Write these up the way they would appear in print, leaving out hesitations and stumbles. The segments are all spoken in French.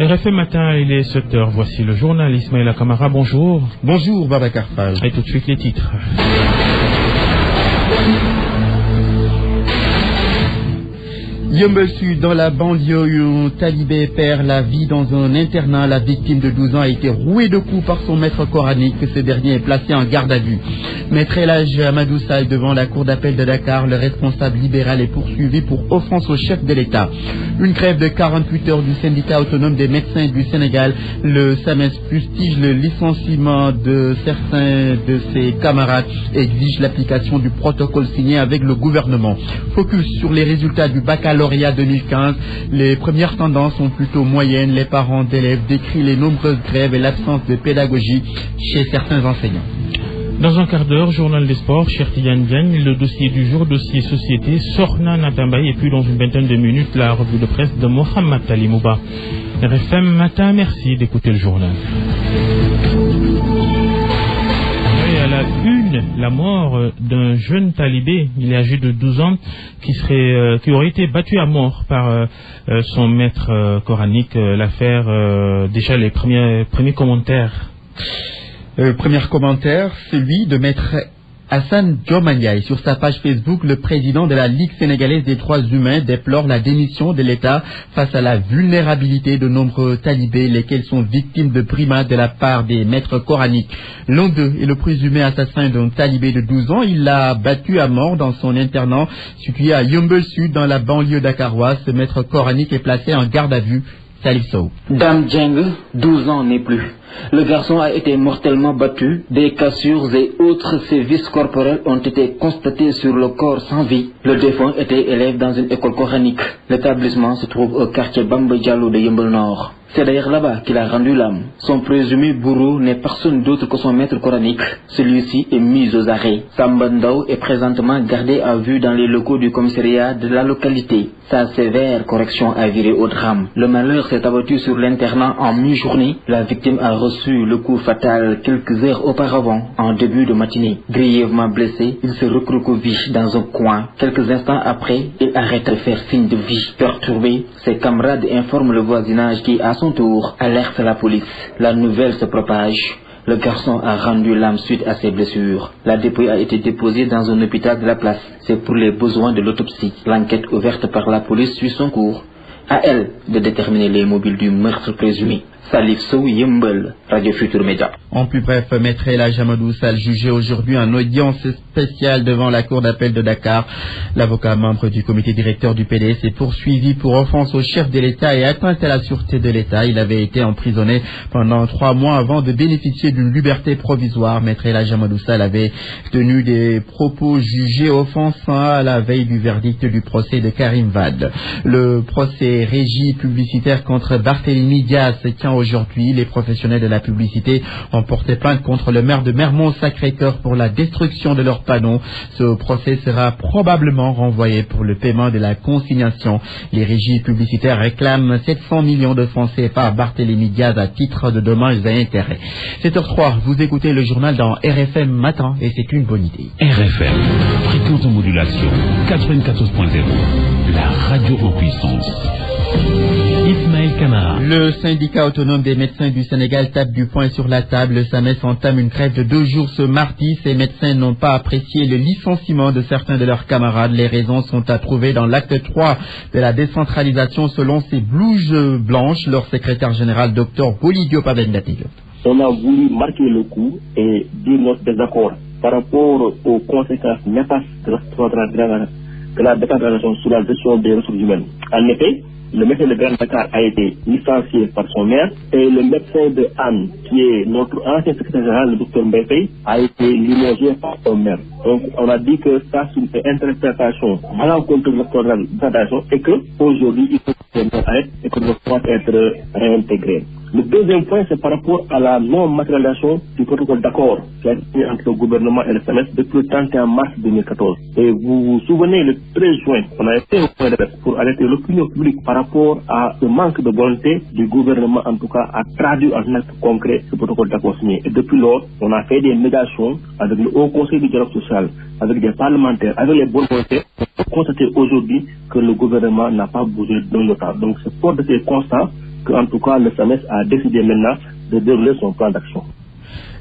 RFM Matin, il est 7h. Voici le journal Ismaïla Kamara. Bonjour. Bonjour, Babacar Fall. Et tout de suite les titres. Yeumbeul Sud, dans la banlieue, un talibé perd la vie dans un internat. La victime de 12 ans a été rouée de coups par son maître coranique. Ce dernier est placé en garde à vue. Maître El Hadj Amadou Sall devant la cour d'appel de Dakar. Le responsable libéral est poursuivi pour offense au chef de l'État. Une grève de 48 heures du syndicat autonome des médecins du Sénégal. Le SAMES fustige le licenciement de certains de ses camarades et exige l'application du protocole signé avec le gouvernement. Focus sur les résultats du baccalauréat 2015. Les premières tendances sont plutôt moyennes. Les parents d'élèves décrivent les nombreuses grèves et l'absence de pédagogie chez certains enseignants. Dans un quart d'heure, journal des sports, Cheikh Tidiane Diagne, le dossier du jour, dossier société, Sorna Natambaye, et puis dans une vingtaine de minutes, la revue de presse de Mohamed Talimouba. RFM Matin, merci d'écouter le journal. Et à la une, la mort d'un jeune talibé, il est âgé de 12 ans, qui aurait été battu à mort par son maître coranique. L'affaire, déjà les premiers commentaires. Premier commentaire, celui de maître Hassan Diomaniaï. Sur sa page Facebook, le président de la Ligue sénégalaise des droits humains déplore la démission de l'État face à la vulnérabilité de nombreux talibés, lesquels sont victimes de brimades de la part des maîtres coraniques. L'un d'eux est le présumé assassin d'un talibé de 12 ans. Il l'a battu à mort dans son internat situé à Yeumbeul Sud, dans la banlieue dakaroise. Ce maître coranique est placé en garde à vue. Salif Sow. Dame Djeng, 12 ans n'est plus. Le garçon a été mortellement battu. Des cassures et autres sévices corporels ont été constatés sur le corps sans vie. Le défunt était élève dans une école coranique. L'établissement se trouve au quartier Bamba Diallo de Yeumbeul Nord. C'est d'ailleurs là-bas qu'il a rendu l'âme. Son présumé bourreau n'est personne d'autre que son maître coranique. Celui-ci est mis aux arrêts. Samba Ndao est présentement gardé à vue dans les locaux du commissariat de la localité. Sa sévère correction a viré au drame. Le malheur s'est abattu sur l'internat en mi-journée. La victime a reçu le coup fatal quelques heures auparavant, en début de matinée. Grièvement blessé, il se recroqueville dans un coin. Quelques instants après, il arrête de faire signe de vie. Perturbé, ses camarades informent le voisinage qui, à son tour, alerte la police. La nouvelle se propage. Le garçon a rendu l'âme suite à ses blessures. La dépouille a été déposée dans un hôpital de la place. C'est pour les besoins de l'autopsie. L'enquête ouverte par la police suit son cours. À elle de déterminer les mobiles du meurtre présumé. Salif Sow, Yeumbeul, Radio Futur Média. En plus bref, maître El Hadj Amadou Sall jugé aujourd'hui en audience spéciale devant la cour d'appel de Dakar. L'avocat membre du comité directeur du PDS est poursuivi pour offense au chef de l'État et atteinte à la sûreté de l'État. Il avait été emprisonné pendant 3 mois avant de bénéficier d'une liberté provisoire. Maître El Hadj Amadou Sall avait tenu des propos jugés offensants à la veille du verdict du procès de Karim Wade. Le procès régie publicitaire contre Barthélémy Diaz se tient aujourd'hui. Les professionnels de la publicité ont porté plainte contre le maire de Mermoz-Sacré-Cœur pour la destruction de leurs panneaux. Ce procès sera probablement renvoyé pour le paiement de la consignation. Les régies publicitaires réclament 700 millions de francs CFA à Barthélémy Diaz à titre de dommages et intérêts. 7h03, vous écoutez le journal dans RFM Matin et c'est une bonne idée. RFM, fréquence en modulation 94.0, la radio en puissance. Ismaël Kamara. Le syndicat autonome des médecins du Sénégal tape du poing sur la table. Le SAMES entame une grève de 2 jours ce mardi. Ces médecins n'ont pas apprécié le licenciement de certains de leurs camarades. Les raisons sont à trouver dans l'acte 3 de la décentralisation selon ces blouses blanches. Leur secrétaire général, Dr Boli Diop Abendatil. On a voulu marquer le coup et dire notre désaccord par rapport aux conséquences néfastes de la décentralisation sur la gestion des ressources humaines. En effet, le médecin de Grand Dakar a été licencié par son maire et le médecin de Anne, qui est notre ancien secrétaire général, le docteur Mbépé, a été limogé par son maire. Donc on a dit que ça c'est une interprétation à l'encontre de notre décentralisation et qu'aujourd'hui il faut que ça arrête et que nous devons être réintégrés. Le deuxième point, c'est par rapport à la non-matérialisation du protocole d'accord qui a été entre le gouvernement et le SAMES depuis le 31 mars 2014. Et vous vous souvenez, le 13 juin, on a été au point de presse pour arrêter l'opinion publique par rapport à ce manque de volonté du gouvernement, en tout cas, à traduire en acte concret ce protocole d'accord signé. Et depuis lors, on a fait des médiations avec le Haut Conseil du dialogue social, avec des parlementaires, avec les bonnes volontés, pour constater aujourd'hui que le gouvernement n'a pas bougé d'un iota. Donc c'est fort de ces constats qu'en tout cas le SAMES a décidé maintenant de dérouler son plan d'action.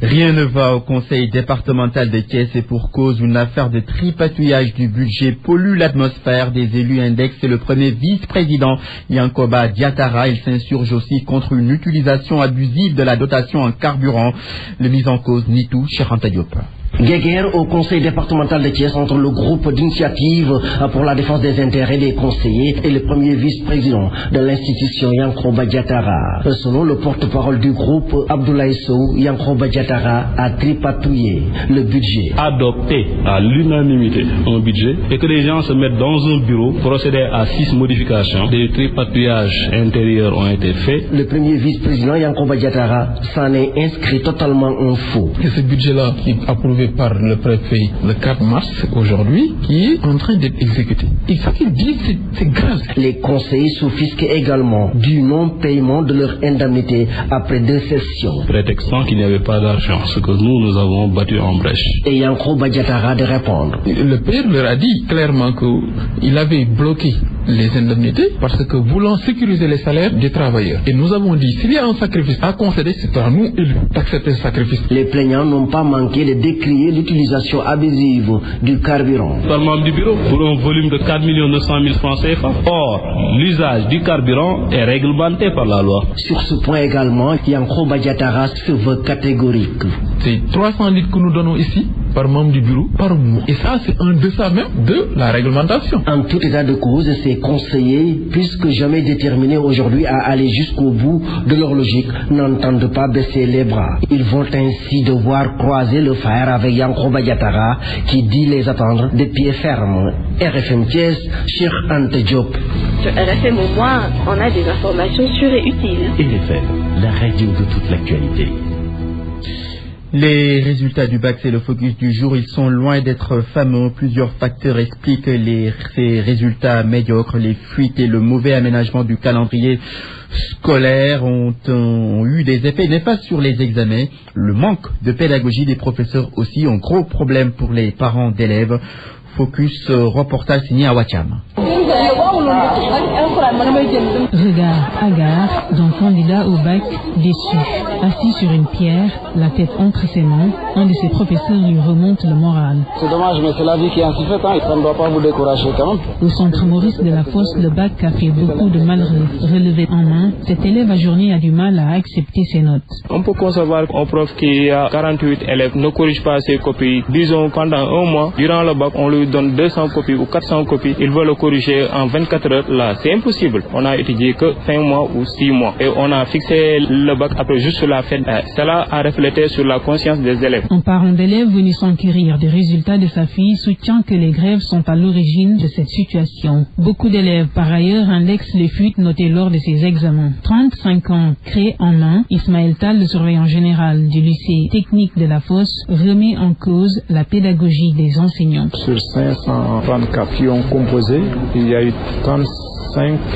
Rien ne va au conseil départemental de Thiès et pour cause, une affaire de tripatouillage du budget pollue l'atmosphère. Des élus indexent le premier vice-président Yankoba Diatara. Il s'insurge aussi contre une utilisation abusive de la dotation en carburant. Le mise en cause Nitou Cheikh Diop. Guéguerre au conseil départemental de Thiès entre le groupe d'initiative pour la défense des intérêts des conseillers et le premier vice-président de l'institution Yankoba Diatara. Selon le porte-parole du groupe, Abdoulaye Sow, Yankoba Diatara a tripatouillé le budget. Adopter à l'unanimité un budget et que les gens se mettent dans un bureau, procéder à 6 modifications. Des tripatouillages intérieurs ont été faits. Le premier vice-président Yankoba Diatara s'en est inscrit totalement en faux. Et ce budget-là qui est approuvé par le préfet le 4 mars aujourd'hui, qui est en train d'être exécuté. Et ce qu'ils disent, c'est grave. Les conseillers s'offusquent également du non-paiement de leur indemnité après 2 sessions. Prétextant qu'il n'y avait pas d'argent, ce que nous avons battu en brèche. Et Yankoba Diatara de répondre. Le père leur a dit clairement qu'il avait bloqué les indemnités parce que voulant sécuriser les salaires des travailleurs. Et nous avons dit, s'il y a un sacrifice à concéder, c'est à nous élus d'accepter ce sacrifice. Les plaignants n'ont pas manqué de décrier l'utilisation abusive du carburant. Par membre du bureau, pour un volume de 4 900 000 francs CFA. Or, l'usage du carburant est réglementé par la loi. Sur ce point également, Yankoba Diatara se veut catégorique. C'est 300 litres que nous donnons ici, par membre du bureau, par mois. Et ça, c'est en deçà même de la réglementation. En tout état de cause, ces conseillers, puisque jamais déterminés aujourd'hui à aller jusqu'au bout de leur logique, n'entendent pas baisser les bras. Ils vont ainsi devoir croiser le fer avec Yankoba Diatara, qui dit les attendre de pied ferme. RFM Thiès, Cheikh Anta Diop. Sur RFM au moins, on a des informations sûres et utiles. RFM, la radio de toute l'actualité. Les résultats du bac, c'est le focus du jour. Ils sont loin d'être fameux. Plusieurs facteurs expliquent ces résultats médiocres. Les fuites et le mauvais aménagement du calendrier scolaire ont eu des effets néfastes sur les examens. Le manque de pédagogie des professeurs aussi, un gros problème pour les parents d'élèves. Focus reportage signé à Wacham. Regard hagard d'un candidat au bac déçu. Assis sur une pierre, la tête entre ses mains, un de ses professeurs lui remonte le moral. C'est dommage, mais c'est la vie qui est ainsi faite, ça ne doit pas vous décourager quand même. Au centre Maurice de la Fosse, le bac a fait beaucoup de malheureux. Relevé en main, cet élève ajourné a du mal à accepter ses notes. On peut concevoir un prof qui a 48 élèves ne corrige pas ses copies. Disons pendant un mois, durant le bac, on lui donne 200 copies ou 400 copies. Il veut le corriger en 24 heures. Là, c'est impossible. On a étudié que 5 mois ou 6 mois. Et on a fixé le bac après juste la fête. Cela a reflété sur la conscience des élèves. Un parent d'élève venu s'enquérir des résultats de sa fille soutient que les grèves sont à l'origine de cette situation. Beaucoup d'élèves, par ailleurs, indexent les fuites notées lors de ces examens. 35 ans créés en main, Ismaël Tal, le surveillant général du lycée technique de la Fosse, remet en cause la pédagogie des enseignants. Sur 534 qui ont composé, il y a eu 35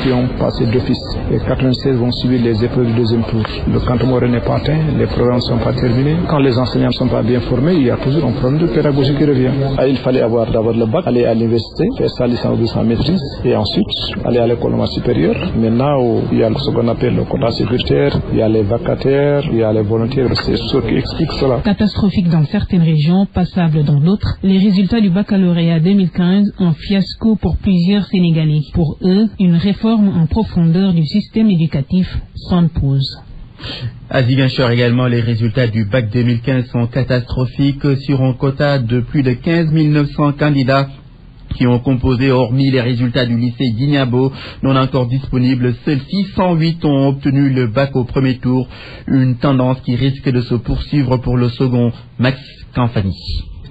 qui ont passé d'office et 96 vont subir les épreuves du deuxième tour. Le canton n'est pas atteint, les programmes ne sont pas terminés. Quand les enseignants ne sont pas bien formés, il y a toujours un problème de pédagogie qui revient. Il fallait avoir d'abord le bac, aller à l'université, faire sa licence ou sa maîtrise et ensuite aller à l'école supérieure. Maintenant, il y a ce qu'on appelle le quota sécuritaire, il y a les vacataires, il y a les volontaires. C'est ce qui explique cela. Catastrophique dans certaines régions, passable dans d'autres, les résultats du baccalauréat 2015, un fiasco pour plusieurs Sénégalais. Pour eux, une réforme en profondeur du système éducatif s'impose. À Ziguinchor également, les résultats du bac 2015 sont catastrophiques. Sur un quota de plus de 15 900 candidats qui ont composé, hormis les résultats du lycée d'Ignabo, non encore disponibles, seuls 608 ont obtenu le bac au premier tour. Une tendance qui risque de se poursuivre pour le second. Max Canfani.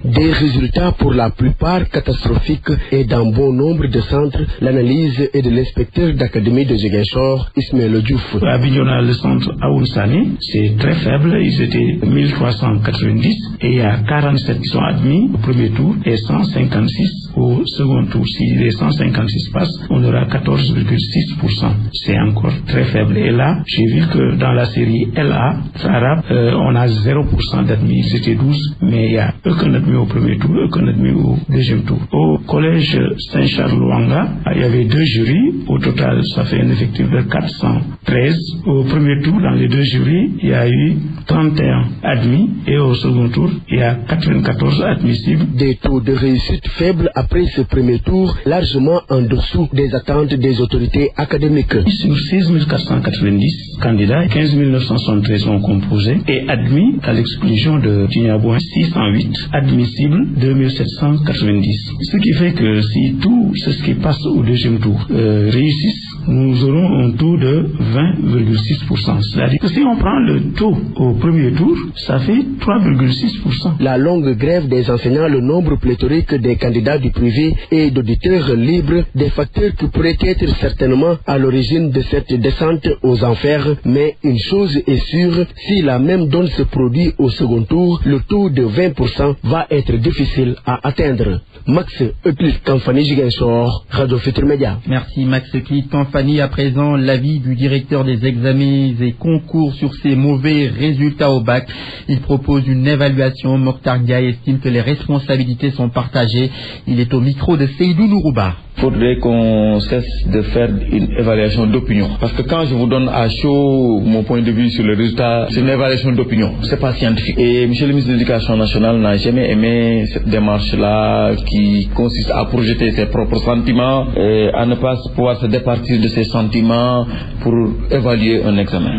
Des résultats pour la plupart catastrophiques et dans bon nombre de centres. L'analyse est de l'inspecteur d'académie de Ziguinchor, Ismaël Diouf. À Bignona, le centre Aounsani, c'est très faible. Ils étaient 1390 et il y a 47 qui sont admis au premier tour et 156 Au second tour, si les 156 passent, on aura 14,6%. C'est encore très faible. Et là, j'ai vu que dans la série LA, arabe, on a 0% d'admis. Ils étaient 12, mais il n'y a aucun admis au premier tour, aucun admis au deuxième tour. Au collège Saint-Charles-Luanga, il y avait 2 jurys. Au total, ça fait un effectif de 413. Au premier tour, dans les 2 jurys, il y a eu 31 admis. Et au second tour, il y a 94 admissibles. Des taux de réussite faibles après ce premier tour, largement en dessous des attentes des autorités académiques. Sur 16 490 candidats, 15 973 ont composé et admis à l'exclusion de Tignabouin 608, admissibles 2790. Ce qui fait que si tout ce qui passe au deuxième tour réussissent, nous aurons un taux de 20,6%. C'est-à-dire que si on prend le taux au premier tour, ça fait 3,6%. La longue grève des enseignants, le nombre pléthorique des candidats du privé et d'auditeurs libres, des facteurs qui pourraient être certainement à l'origine de cette descente aux enfers. Mais une chose est sûre, si la même donne se produit au second tour, le taux de 20% va être difficile à atteindre. Max Euclid Kamfani Ziguinchor, Radio Futur Média. Merci Max Euclid Kamfani. À présent, l'avis du directeur des examens et concours sur ces mauvais résultats au bac. Il propose une évaluation. Mokhtar Ndiaye estime que les responsabilités sont partagées. Il est au micro de Seydou Nourouba. Il faudrait qu'on cesse de faire une évaluation d'opinion. Parce que quand je vous donne à chaud mon point de vue sur le résultat, c'est une évaluation d'opinion. C'est pas scientifique. Et M. le ministre de l'Éducation nationale n'a jamais aimé cette démarche-là qui consiste à projeter ses propres sentiments et à ne pas pouvoir se départir de ses sentiments pour évaluer un examen.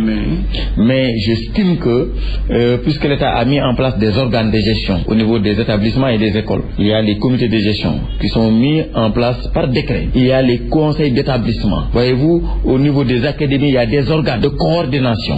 Mais j'estime que, puisque l'État a mis en place des organes de gestion au niveau des établissements et des écoles, il y a les comités de gestion qui sont mis en place par décret. Il y a les conseils d'établissement. Voyez-vous, au niveau des académies, il y a des organes de coordination.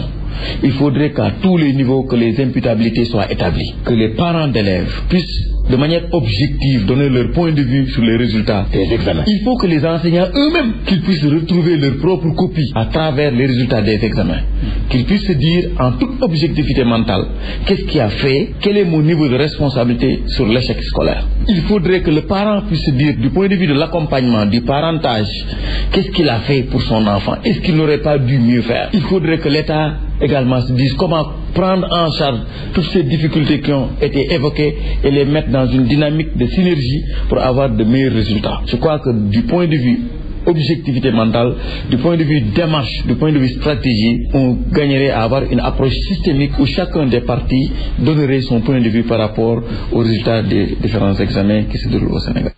Il faudrait qu'à tous les niveaux que les imputabilités soient établies, que les parents d'élèves puissent de manière objective donner leur point de vue sur les résultats des examens. Il faut que les enseignants eux-mêmes qu'ils puissent retrouver leur propre copie à travers les résultats des examens, qu'ils puissent se dire en toute objectivité mentale qu'est-ce qui a fait, quel est mon niveau de responsabilité sur l'échec scolaire. Il faudrait que le parent puisse se dire du point de vue de l'accompagnement, du parentage, qu'est-ce qu'il a fait pour son enfant, est-ce qu'il n'aurait pas dû mieux faire. Il faudrait que l'État également se dise comment prendre en charge toutes ces difficultés qui ont été évoquées et les mettre dans une dynamique de synergie pour avoir de meilleurs résultats. Je crois que du point de vue objectivité mentale, du point de vue démarche, du point de vue stratégie, on gagnerait à avoir une approche systémique où chacun des partis donnerait son point de vue par rapport aux résultats des différents examens qui se déroulent au Sénégal.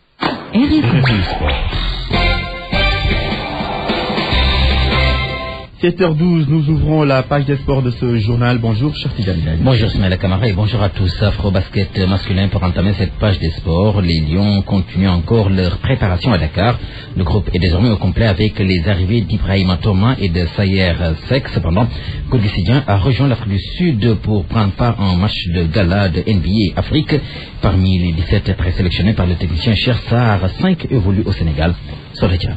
7h12, nous ouvrons la page des sports de ce journal. Bonjour, cher Tidjane. Bonjour, Smaïla Camara et bonjour à tous. Afro-basket masculin pour entamer cette page des sports. Les Lions continuent encore leur préparation à Dakar. Le groupe est désormais au complet avec les arrivées d'Ibrahima Thomas et de Sayer Sek. Cependant, Golgissidien a rejoint l'Afrique du Sud pour prendre part en match de gala de NBA Afrique. Parmi les 17 présélectionnés par le technicien Cher Sarr, 5 évoluent au Sénégal. Soletia.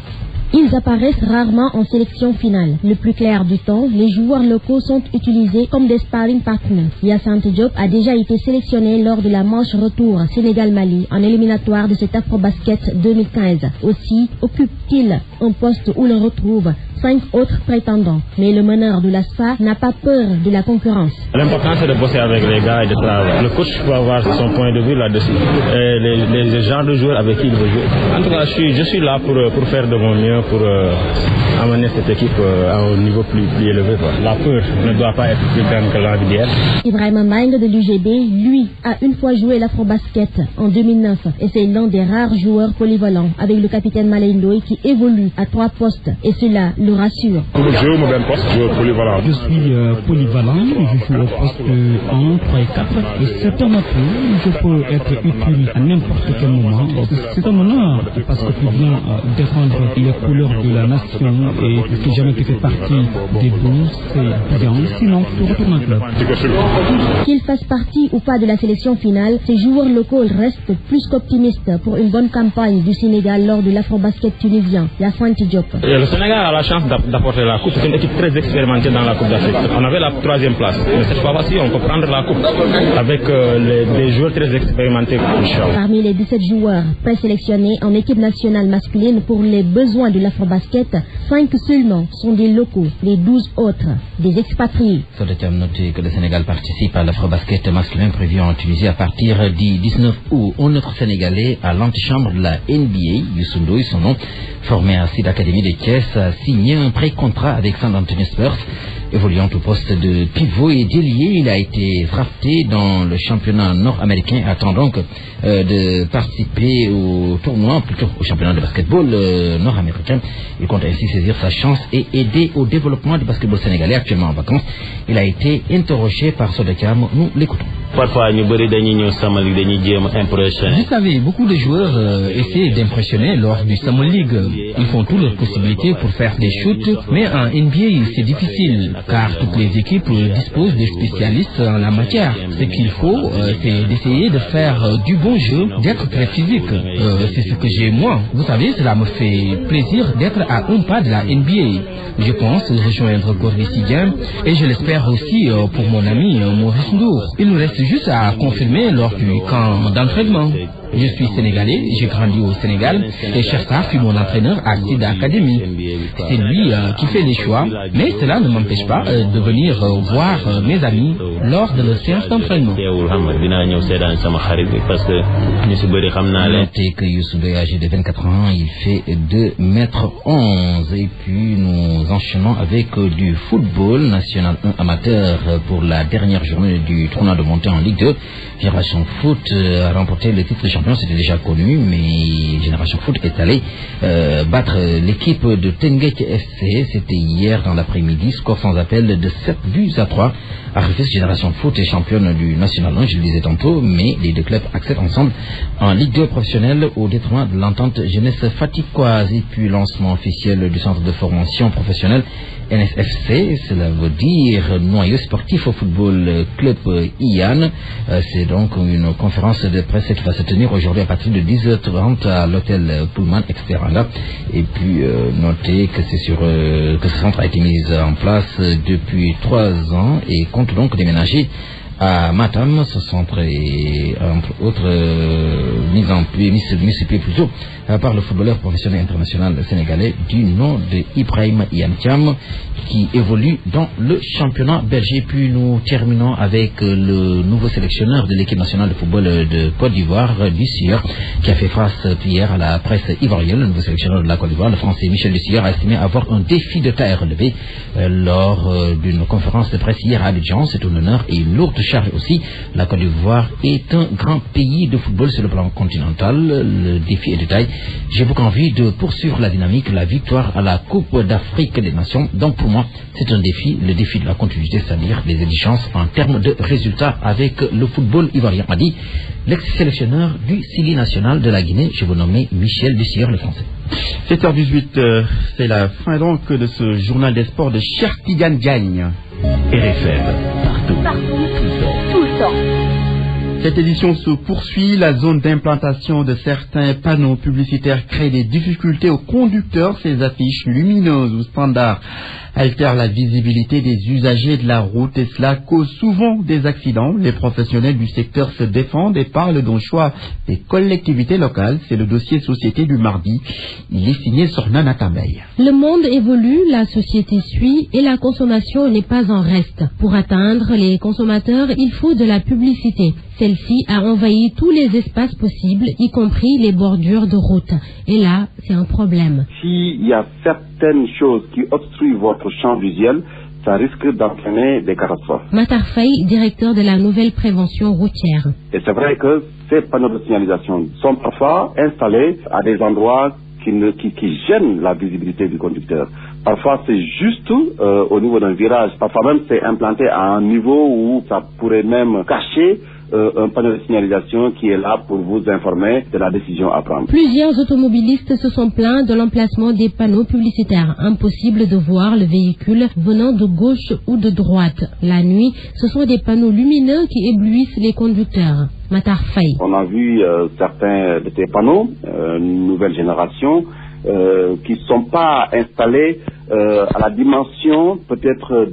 Ils apparaissent rarement en sélection finale. Le plus clair du temps, les joueurs locaux sont utilisés comme des sparring partners. Yassante Diop a déjà été sélectionné lors de la manche retour Sénégal-Mali en éliminatoire de cet Afro-basket 2015. Aussi occupe-t-il un poste où l'on retrouve 5 autres prétendants. Mais le meneur de l'ASFA n'a pas peur de la concurrence. L'important c'est de bosser avec les gars et de travailler. Le coach peut avoir son point de vue là-dessus. Les genres de joueurs avec qui il veut jouer. En tout cas, je suis là pour faire de mon mieux pour amener cette équipe à un niveau plus élevé. La peur ne doit pas être plus grande que l'envie d'hier. Ibrahima Mbaye de l'UGB, lui, a une fois joué l'Afro-basket en 2009 et c'est l'un des rares joueurs polyvalents avec le capitaine Malay Ndoye qui évolue à 3 postes et cela le rassure. Je joue au même poste, je suis polyvalent. Je suis polyvalent, je joue au poste 1, 3 et 4 et c'est un atout, je peux être utile à n'importe quel moment. C'est un honneur parce que tu viens défendre les couleurs de la nation et si jamais tu fais partie des bons, c'est bien. Sinon, tu retournes au club. Qu'ils fassent partie ou pas de la sélection finale, ces joueurs locaux restent plus qu'optimistes pour une bonne campagne du Sénégal lors de l'Afrobasket tunisien. Yassante Diop. Le Sénégal a la chance d'apporter la coupe. C'est une équipe très expérimentée dans la Coupe d'Afrique. On avait la 3e place. Mais cette fois-ci, on peut prendre la coupe avec des joueurs très expérimentés. Parmi les 17 joueurs présélectionnés en équipe nationale masculine pour les besoins de l'Afrobasket, 5 seulement sont des locaux, les 12 autres, des expatriés. Sur le terme noté que le Sénégal participe à l'Afrobasket masculin prévu en Tunisie à partir du 19 août. Un autre Sénégalais à l'antichambre de la NBA, Youssou Ndoye, son nom, formé à Sud Academy de Thiès, a signé un pré-contrat avec San Antonio Spurs. Évoluant au poste de pivot et d'ailier, il a été drafté dans le championnat nord-américain et attend donc de participer au tournoi, plutôt au championnat de basketball nord-américain. Il compte ainsi saisir sa chance et aider au développement du basketball sénégalais actuellement en vacances. Il a été interrogé par Sodekam. Nous l'écoutons. Parfois, vous savez, beaucoup de joueurs essaient d'impressionner lors du Summer League. Ils font toutes leurs possibilités pour faire des shoots, mais en NBA, c'est difficile, car toutes les équipes disposent de spécialistes en la matière. Ce qu'il faut, c'est d'essayer de faire du bon jeu, d'être très physique. C'est ce que j'ai moi. Vous savez, cela me fait plaisir d'être à un pas de la NBA. Je pense rejoindre Corvisidiens et je l'espère aussi pour mon ami Maurice Ndour. Il nous reste juste à confirmer lors du camp d'entraînement. Je suis sénégalais, j'ai grandi au Sénégal et Chersa fut mon entraîneur à Sida Academy. C'est lui qui fait les choix, mais cela ne m'empêche pas de venir voir mes amis lors de leur séance d'entraînement. Notez que Youssou Ndoye, âgé de 24 ans, il fait 2,11 m. Et puis nous enchaînons avec du football national 1 amateur pour la dernière journée du tournoi de montée en Ligue 2. Génération Foot a remporté le titre de champion, c'était déjà connu, mais Génération Foot est allé battre l'équipe de Tenguet FC. C'était hier dans l'après-midi, score sans appel de 7-3. À Rufisque, Génération Foot est championne du National 1, je le disais tantôt, mais les deux clubs accèdent ensemble en Ligue 2 professionnelle au détriment de l'entente jeunesse faticoise. Et puis lancement officiel du centre de formation professionnelle NSFC, cela veut dire Noyau Sportif au Football Club IAN. C'est donc une conférence de presse qui va se tenir aujourd'hui à partir de 10h30 à l'hôtel Pullman, etc. Et puis notez que c'est sur que ce centre a été mis en place depuis 3 ans et compte donc déménager à Matam. Ce centre est entre autres mis sur pied plutôt par le footballeur professionnel international sénégalais du nom de Ibrahima Yantiam qui évolue dans le championnat belge. Puis nous terminons avec le nouveau sélectionneur de l'équipe nationale de football de Côte d'Ivoire, Lussieur, qui a fait face hier à la presse ivoirienne. Le nouveau sélectionneur de la Côte d'Ivoire, le français Michel Lussieur, a estimé avoir un défi de taille relevé lors d'une conférence de presse hier à Abidjan. C'est un honneur et une lourde charge aussi. La Côte d'Ivoire est un grand pays de football sur le plan continental. Le défi est de taille. J'ai beaucoup envie de poursuivre la dynamique, la victoire à la Coupe d'Afrique des Nations. Donc pour moi, c'est un défi, le défi de la continuité, c'est-à-dire les exigences en termes de résultats avec le football ivoirien, a dit l'ex-sélectionneur du Sili national de la Guinée. Je vous nomme Michel Lussieur, le français. 7h18, c'est la fin donc de ce journal des sports de Cheikh Tidiane Diagne. RFM, partout, tout le temps. Cette édition se poursuit. La zone d'implantation de certains panneaux publicitaires crée des difficultés aux conducteurs. Ces affiches lumineuses ou standards altèrent la visibilité des usagers de la route et cela cause souvent des accidents. Les professionnels du secteur se défendent et parlent d'un choix des collectivités locales. C'est le dossier Société du mardi. Il est signé Sornan Atamey. Le monde évolue, la société suit et la consommation n'est pas en reste. Pour atteindre les consommateurs, il faut de la publicité. Celle-ci a envahi tous les espaces possibles, y compris les bordures de route. Et là, c'est un problème. S'il y a certaines choses qui obstruent votre champ visuel, ça risque d'entraîner des catastrophes. Matar Faye, directeur de la nouvelle prévention routière. Et c'est vrai que ces panneaux de signalisation sont parfois installés à des endroits qui gênent la visibilité du conducteur. Parfois c'est juste au niveau d'un virage. Parfois même c'est implanté à un niveau où ça pourrait même cacher un panneau de signalisation qui est là pour vous informer de la décision à prendre. Plusieurs automobilistes se sont plaints de l'emplacement des panneaux publicitaires. Impossible de voir le véhicule venant de gauche ou de droite. La nuit, ce sont des panneaux lumineux qui éblouissent les conducteurs. Matar Faye. On a vu certains de ces panneaux, nouvelle génération, qui ne sont pas installés à la dimension peut-être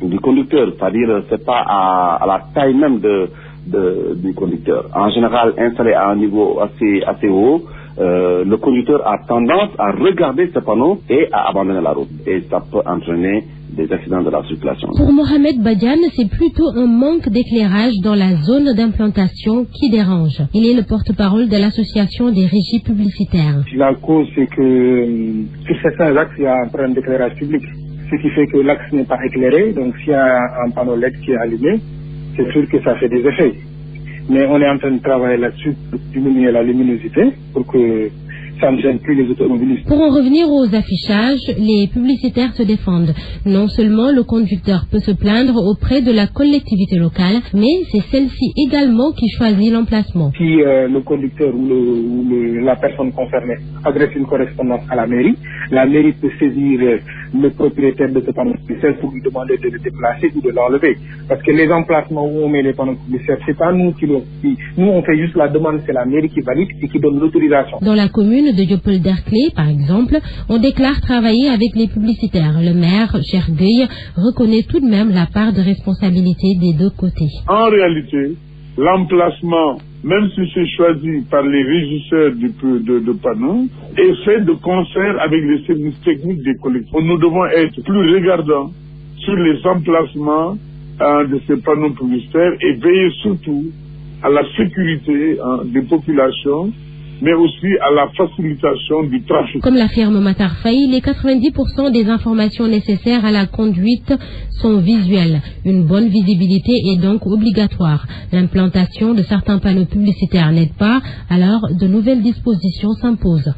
du conducteur, c'est-à-dire c'est pas à la taille même du conducteur. En général, installé à un niveau assez haut, le conducteur a tendance à regarder ce panneau et à abandonner la route. Et ça peut entraîner des accidents de la circulation. Pour Mohamed Badiane, c'est plutôt un manque d'éclairage dans la zone d'implantation qui dérange. Il est le porte-parole de l'association des régies publicitaires. La cause, c'est que sur certains axes, il y a un problème d'éclairage public. Ce qui fait que l'axe n'est pas éclairé. Donc s'il y a un panneau LED qui est allumé, c'est sûr que ça fait des effets. Mais on est en train de travailler là-dessus pour diminuer la luminosité pour que ça ne gêne plus les automobilistes. Pour en revenir aux affichages, les publicitaires se défendent. Non seulement le conducteur peut se plaindre auprès de la collectivité locale, mais c'est celle-ci également qui choisit l'emplacement. Si le conducteur ou la personne concernée adresse une correspondance à la mairie peut saisir le propriétaire de ce panneau publicitaire pour lui demander de le déplacer ou de l'enlever. Parce que les emplacements où on met les panneaux publicitaires, c'est pas nous qui nous on fait juste la demande, c'est la mairie qui valide et qui donne l'autorisation. Dans la commune de Dieuppeul-Derklé, par exemple, on déclare travailler avec les publicitaires. Le maire, Cheikh Gueye, reconnaît tout de même la part de responsabilité des deux côtés. En réalité, l'emplacement, même si c'est choisi par les régisseurs de panneaux, est fait de concert avec les services techniques des collectivités. Nous devons être plus regardants sur les emplacements de ces panneaux publicitaires et veiller surtout à la sécurité des populations, mais aussi à la facilitation du trafic. Comme l'affirme Matar Faye, les 90% des informations nécessaires à la conduite sont visuelles. Une bonne visibilité est donc obligatoire. L'implantation de certains panneaux publicitaires n'aide pas, alors de nouvelles dispositions s'imposent.